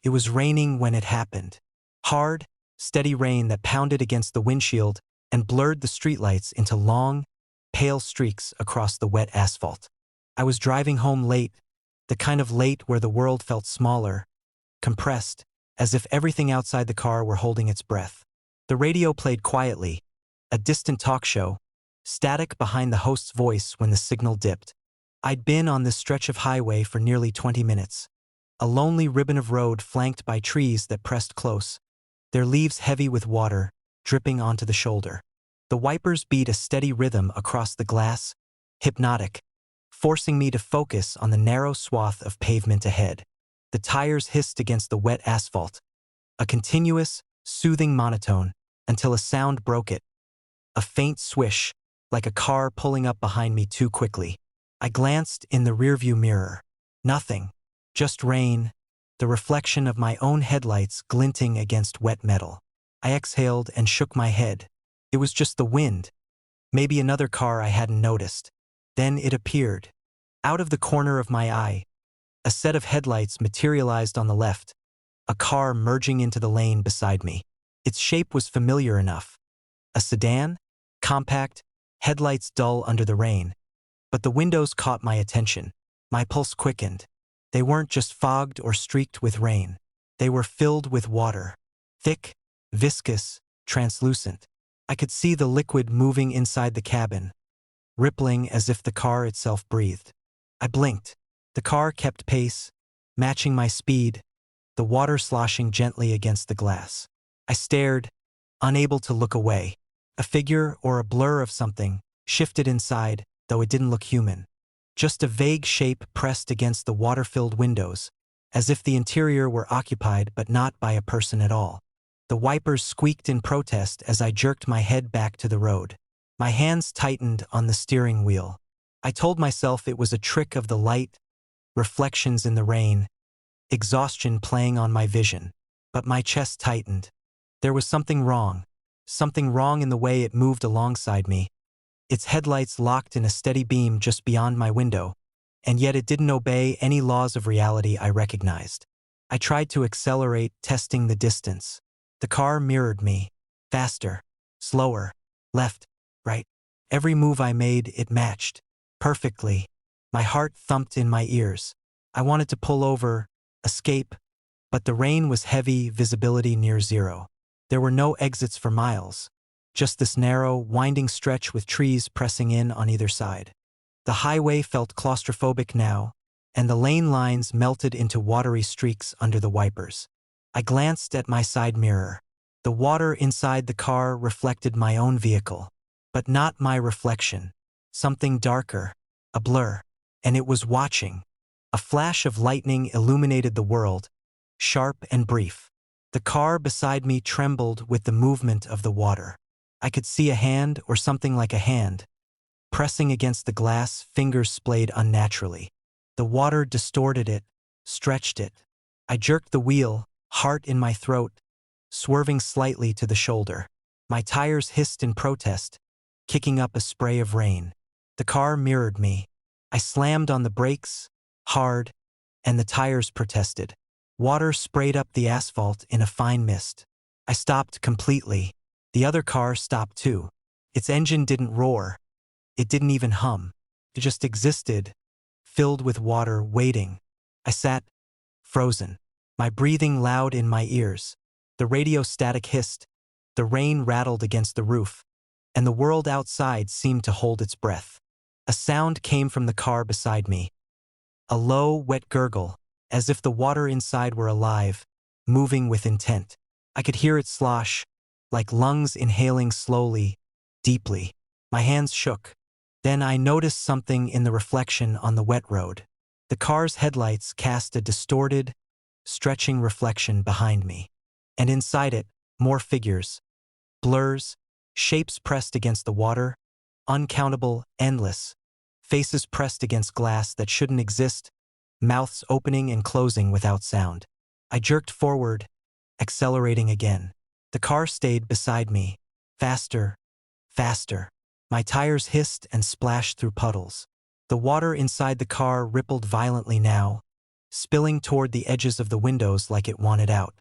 It was raining when it happened. Hard, steady rain that pounded against the windshield and blurred the streetlights into long, pale streaks across the wet asphalt. I was driving home late, the kind of late where the world felt smaller, compressed, as if everything outside the car were holding its breath. The radio played quietly, a distant talk show, static behind the host's voice when the signal dipped. I'd been on this stretch of highway for nearly 20 minutes. A lonely ribbon of road flanked by trees that pressed close, their leaves heavy with water, dripping onto the shoulder. The wipers beat a steady rhythm across the glass, hypnotic, forcing me to focus on the narrow swath of pavement ahead. The tires hissed against the wet asphalt, a continuous, soothing monotone, until a sound broke it. A faint swish, like a car pulling up behind me too quickly. I glanced in the rearview mirror. Nothing. Just rain, the reflection of my own headlights glinting against wet metal. I exhaled and shook my head. It was just the wind. Maybe another car I hadn't noticed. Then it appeared. Out of the corner of my eye, a set of headlights materialized on the left, a car merging into the lane beside me. Its shape was familiar enough. A sedan? Compact, headlights dull under the rain. But the windows caught my attention. My pulse quickened. They weren't just fogged or streaked with rain. They were filled with water. Thick, viscous, translucent. I could see the liquid moving inside the cabin, rippling as if the car itself breathed. I blinked. The car kept pace, matching my speed, the water sloshing gently against the glass. I stared, unable to look away. A figure or a blur of something shifted inside, though it didn't look human. Just a vague shape pressed against the water-filled windows, as if the interior were occupied but not by a person at all. The wipers squeaked in protest as I jerked my head back to the road. My hands tightened on the steering wheel. I told myself it was a trick of the light, reflections in the rain, exhaustion playing on my vision. But my chest tightened. There was something wrong in the way it moved alongside me. Its headlights locked in a steady beam just beyond my window, and yet it didn't obey any laws of reality I recognized. I tried to accelerate, testing the distance. The car mirrored me. Faster, slower, left, right. Every move I made, it matched. Perfectly. My heart thumped in my ears. I wanted to pull over, escape, but the rain was heavy, visibility near zero. There were no exits for miles. Just this narrow, winding stretch with trees pressing in on either side. The highway felt claustrophobic now, and the lane lines melted into watery streaks under the wipers. I glanced at my side mirror. The water inside the car reflected my own vehicle, but not my reflection. Something darker, a blur, and it was watching. A flash of lightning illuminated the world, sharp and brief. The car beside me trembled with the movement of the water. I could see a hand, or something like a hand, pressing against the glass, fingers splayed unnaturally. The water distorted it, stretched it. I jerked the wheel, heart in my throat, swerving slightly to the shoulder. My tires hissed in protest, kicking up a spray of rain. The car mirrored me. I slammed on the brakes, hard, and the tires protested. Water sprayed up the asphalt in a fine mist. I stopped completely. The other car stopped too. Its engine didn't roar. It didn't even hum. It just existed, filled with water, waiting. I sat, frozen, my breathing loud in my ears. The radio static hissed. The rain rattled against the roof, and the world outside seemed to hold its breath. A sound came from the car beside me. A low, wet gurgle, as if the water inside were alive, moving with intent. I could hear it slosh, like lungs inhaling slowly, deeply. My hands shook. Then I noticed something in the reflection on the wet road. The car's headlights cast a distorted, stretching reflection behind me. And inside it, more figures. Blurs, shapes pressed against the water, uncountable, endless. Faces pressed against glass that shouldn't exist, mouths opening and closing without sound. I jerked forward, accelerating again. The car stayed beside me. Faster, faster. My tires hissed and splashed through puddles. The water inside the car rippled violently now, spilling toward the edges of the windows like it wanted out.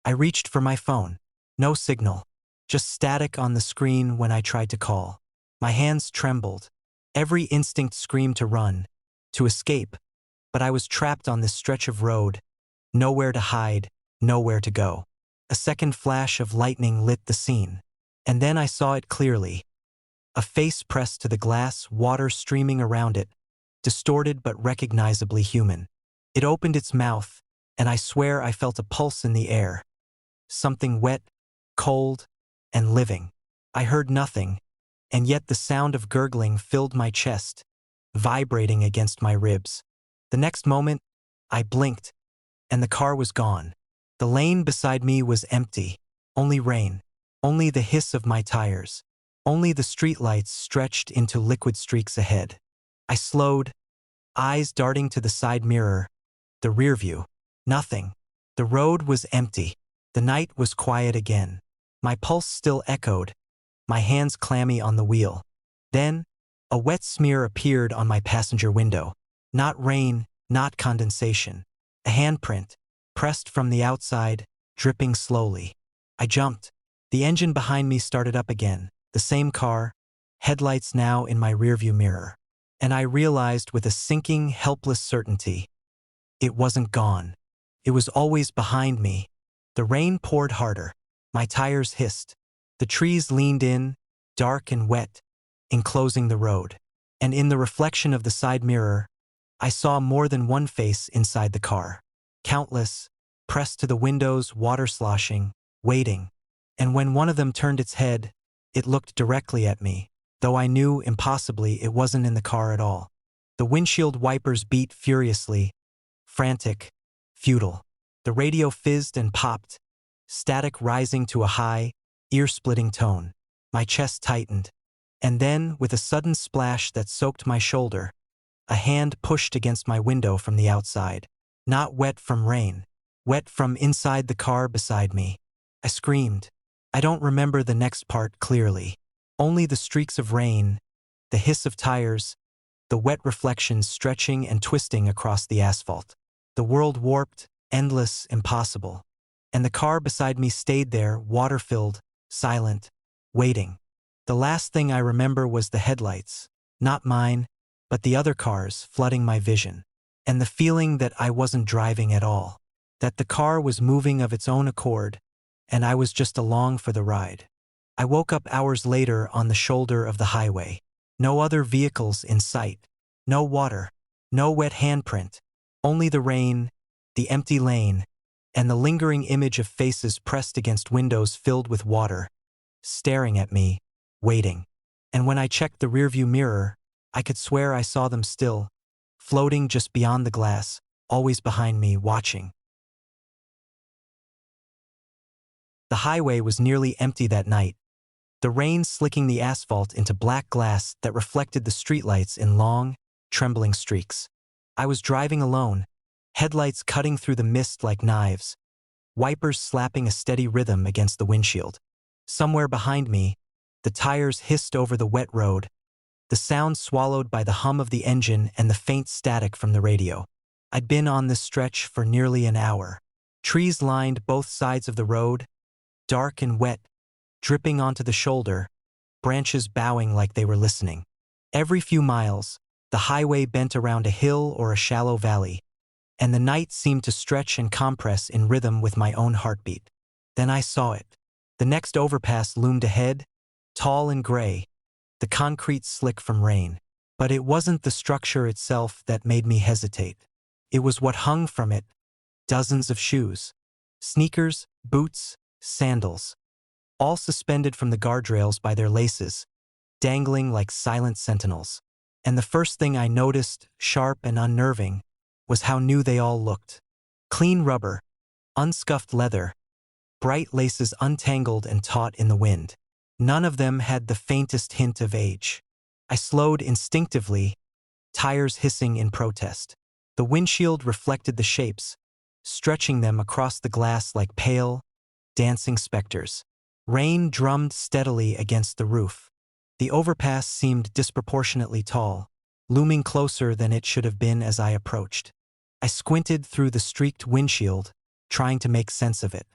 I reached for my phone. No signal. Just static on the screen when I tried to call. My hands trembled. Every instinct screamed to run, to escape, but I was trapped on this stretch of road, nowhere to hide, nowhere to go. A second flash of lightning lit the scene. And then I saw it clearly. A face pressed to the glass, water streaming around it, distorted but recognizably human. It opened its mouth, and I swear I felt a pulse in the air. Something wet, cold, and living. I heard nothing, and yet the sound of gurgling filled my chest, vibrating against my ribs. The next moment, I blinked, and the car was gone. The lane beside me was empty. Only rain. Only the hiss of my tires. Only the streetlights stretched into liquid streaks ahead. I slowed, eyes darting to the side mirror, the rear view. Nothing. The road was empty. The night was quiet again. My pulse still echoed, my hands clammy on the wheel. Then, a wet smear appeared on my passenger window. Not rain, not condensation. A handprint, pressed from the outside, dripping slowly. I jumped. The engine behind me started up again. The same car, headlights now in my rearview mirror. And I realized with a sinking, helpless certainty, it wasn't gone. It was always behind me. The rain poured harder. My tires hissed. The trees leaned in, dark and wet, enclosing the road. And in the reflection of the side mirror, I saw more than one face inside the car. Countless, pressed to the windows, water sloshing, waiting. And when one of them turned its head, it looked directly at me, though I knew impossibly it wasn't in the car at all. The windshield wipers beat furiously, frantic, futile. The radio fizzed and popped, static rising to a high, ear-splitting tone. My chest tightened. And then, with a sudden splash that soaked my shoulder, a hand pushed against my window from the outside. Not wet from rain, wet from inside the car beside me. I screamed. I don't remember the next part clearly. Only the streaks of rain, the hiss of tires, the wet reflections stretching and twisting across the asphalt. The world warped, endless, impossible. And the car beside me stayed there, water-filled, silent, waiting. The last thing I remember was the headlights, not mine, but the other cars flooding my vision. And the feeling that I wasn't driving at all. That the car was moving of its own accord, and I was just along for the ride. I woke up hours later on the shoulder of the highway. No other vehicles in sight. No water. No wet handprint. Only the rain, the empty lane, and the lingering image of faces pressed against windows filled with water, staring at me, waiting. And when I checked the rearview mirror, I could swear I saw them still, floating just beyond the glass, always behind me, watching. The highway was nearly empty that night, the rain slicking the asphalt into black glass that reflected the streetlights in long, trembling streaks. I was driving alone, headlights cutting through the mist like knives, wipers slapping a steady rhythm against the windshield. Somewhere behind me, the tires hissed over the wet road, the sound swallowed by the hum of the engine and the faint static from the radio. I'd been on this stretch for nearly an hour. Trees lined both sides of the road, dark and wet, dripping onto the shoulder, branches bowing like they were listening. Every few miles, the highway bent around a hill or a shallow valley, and the night seemed to stretch and compress in rhythm with my own heartbeat. Then I saw it. The next overpass loomed ahead, tall and gray, the concrete slick from rain. But it wasn't the structure itself that made me hesitate. It was what hung from it, dozens of shoes. Sneakers, boots, sandals, all suspended from the guardrails by their laces, dangling like silent sentinels. And the first thing I noticed, sharp and unnerving, was how new they all looked. Clean rubber, unscuffed leather, bright laces untangled and taut in the wind. None of them had the faintest hint of age. I slowed instinctively, tires hissing in protest. The windshield reflected the shapes, stretching them across the glass like pale, dancing specters. Rain drummed steadily against the roof. The overpass seemed disproportionately tall, looming closer than it should have been as I approached. I squinted through the streaked windshield, trying to make sense of it.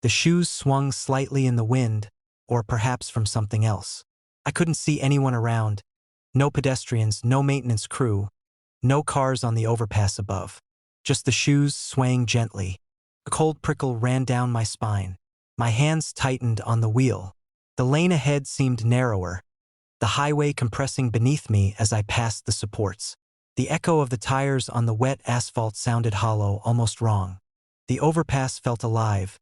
The shoes swung slightly in the wind, or perhaps from something else. I couldn't see anyone around. No pedestrians, no maintenance crew, no cars on the overpass above. Just the shoes swaying gently. A cold prickle ran down my spine. My hands tightened on the wheel. The lane ahead seemed narrower, the highway compressing beneath me as I passed the supports. The echo of the tires on the wet asphalt sounded hollow, almost wrong. The overpass felt alive,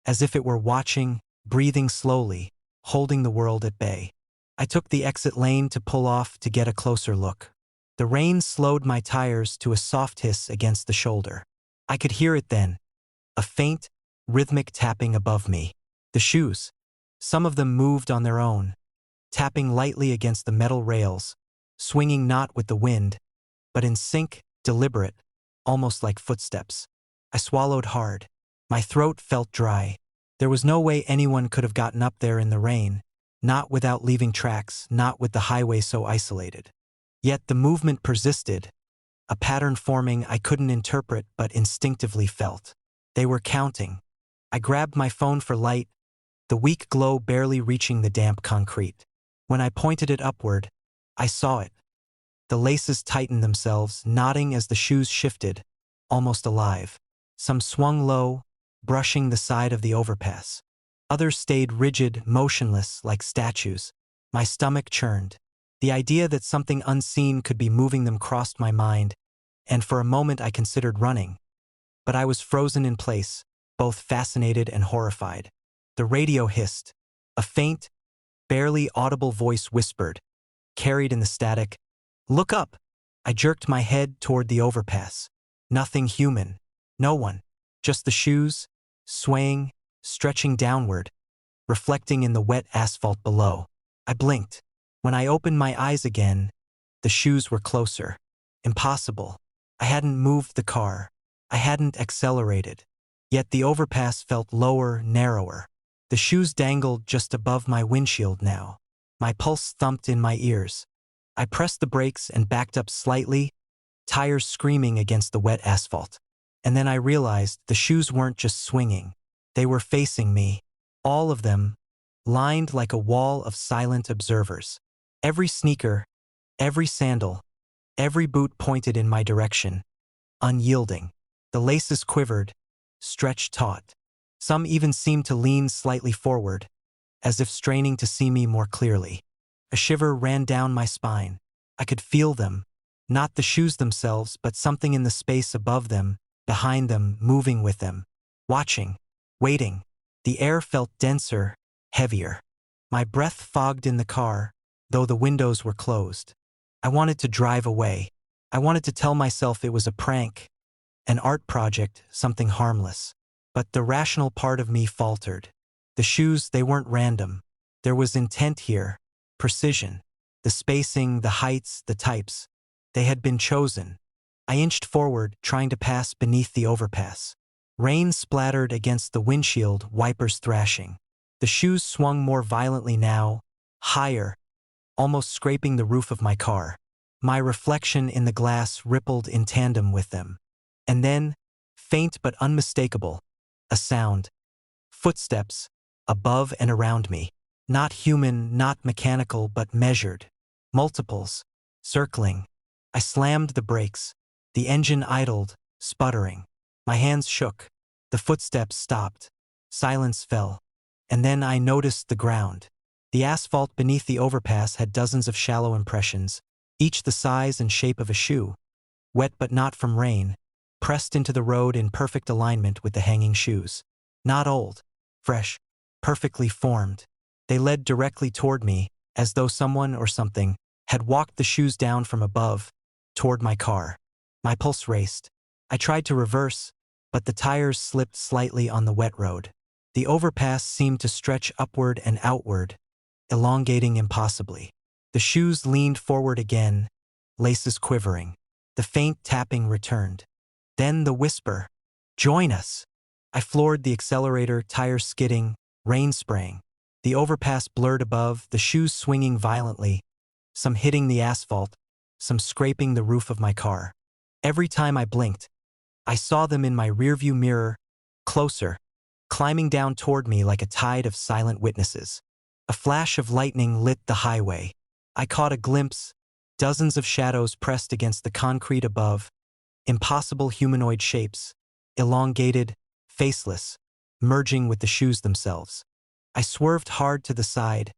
as if it were watching, breathing slowly, holding the world at bay. I took the exit lane to pull off to get a closer look. The rain slowed my tires to a soft hiss against the shoulder. I could hear it then, a faint, rhythmic tapping above me. The shoes, some of them moved on their own, tapping lightly against the metal rails, swinging not with the wind, but in sync, deliberate, almost like footsteps. I swallowed hard. My throat felt dry. There was no way anyone could have gotten up there in the rain, not without leaving tracks, not with the highway so isolated. Yet the movement persisted, a pattern forming I couldn't interpret but instinctively felt. They were counting. I grabbed my phone for light, the weak glow barely reaching the damp concrete. When I pointed it upward, I saw it. The laces tightened themselves, nodding as the shoes shifted, almost alive. Some swung low, brushing the side of the overpass. Others stayed rigid, motionless, like statues. My stomach churned. The idea that something unseen could be moving them crossed my mind, and for a moment I considered running. But I was frozen in place, both fascinated and horrified. The radio hissed. A faint, barely audible voice whispered, carried in the static, "Look up!" I jerked my head toward the overpass. Nothing human. No one. Just the shoes, swaying, stretching downward, reflecting in the wet asphalt below. I blinked. When I opened my eyes again, the shoes were closer. Impossible. I hadn't moved the car. I hadn't accelerated. Yet the overpass felt lower, narrower. The shoes dangled just above my windshield now. My pulse thumped in my ears. I pressed the brakes and backed up slightly, tires screaming against the wet asphalt. And then I realized the shoes weren't just swinging. They were facing me. All of them, lined like a wall of silent observers. Every sneaker, every sandal, every boot pointed in my direction, unyielding. The laces quivered, stretched taut. Some even seemed to lean slightly forward, as if straining to see me more clearly. A shiver ran down my spine. I could feel them, not the shoes themselves, but something in the space above them, behind them, moving with them. Watching, waiting. The air felt denser, heavier. My breath fogged in the car, though the windows were closed. I wanted to drive away. I wanted to tell myself it was a prank, an art project, something harmless. But the rational part of me faltered. The shoes, they weren't random. There was intent here, precision. The spacing, the heights, the types. They had been chosen. I inched forward, trying to pass beneath the overpass. Rain splattered against the windshield, wipers thrashing. The shoes swung more violently now, higher, almost scraping the roof of my car. My reflection in the glass rippled in tandem with them. And then, faint but unmistakable, a sound. Footsteps, above and around me. Not human, not mechanical, but measured. Multiples, circling. I slammed the brakes. The engine idled, sputtering. My hands shook. The footsteps stopped. Silence fell. And then I noticed the ground. The asphalt beneath the overpass had dozens of shallow impressions, each the size and shape of a shoe. Wet but not from rain, pressed into the road in perfect alignment with the hanging shoes. Not old, fresh, perfectly formed. They led directly toward me, as though someone or something had walked the shoes down from above, toward my car. My pulse raced. I tried to reverse, but the tires slipped slightly on the wet road. The overpass seemed to stretch upward and outward, elongating impossibly. The shoes leaned forward again, laces quivering. The faint tapping returned. Then the whisper, "Join us." I floored the accelerator, tires skidding, rain spraying. The overpass blurred above, the shoes swinging violently, some hitting the asphalt, some scraping the roof of my car. Every time I blinked, I saw them in my rearview mirror, closer, climbing down toward me like a tide of silent witnesses. A flash of lightning lit the highway. I caught a glimpse, dozens of shadows pressed against the concrete above, impossible humanoid shapes, elongated, faceless, merging with the shoes themselves. I swerved hard to the side,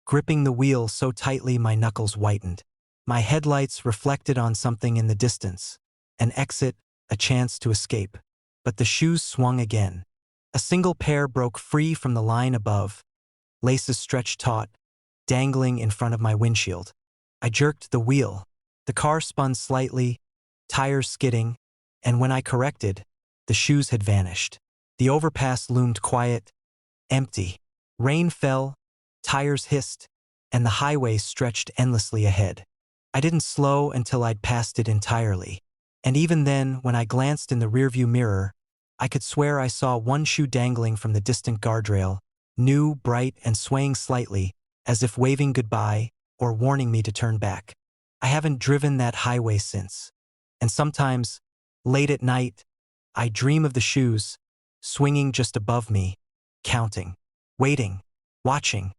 gripping the wheel so tightly my knuckles whitened. My headlights reflected on something in the distance, an exit, a chance to escape. But the shoes swung again. A single pair broke free from the line above, laces stretched taut, dangling in front of my windshield. I jerked the wheel. The car spun slightly, tires skidding, and when I corrected, the shoes had vanished. The overpass loomed quiet, empty. Rain fell, tires hissed, and the highway stretched endlessly ahead. I didn't slow until I'd passed it entirely. And even then, when I glanced in the rearview mirror, I could swear I saw one shoe dangling from the distant guardrail, new, bright, and swaying slightly, as if waving goodbye or warning me to turn back. I haven't driven that highway since. And sometimes, late at night, I dream of the shoes, swinging just above me, counting, waiting, watching,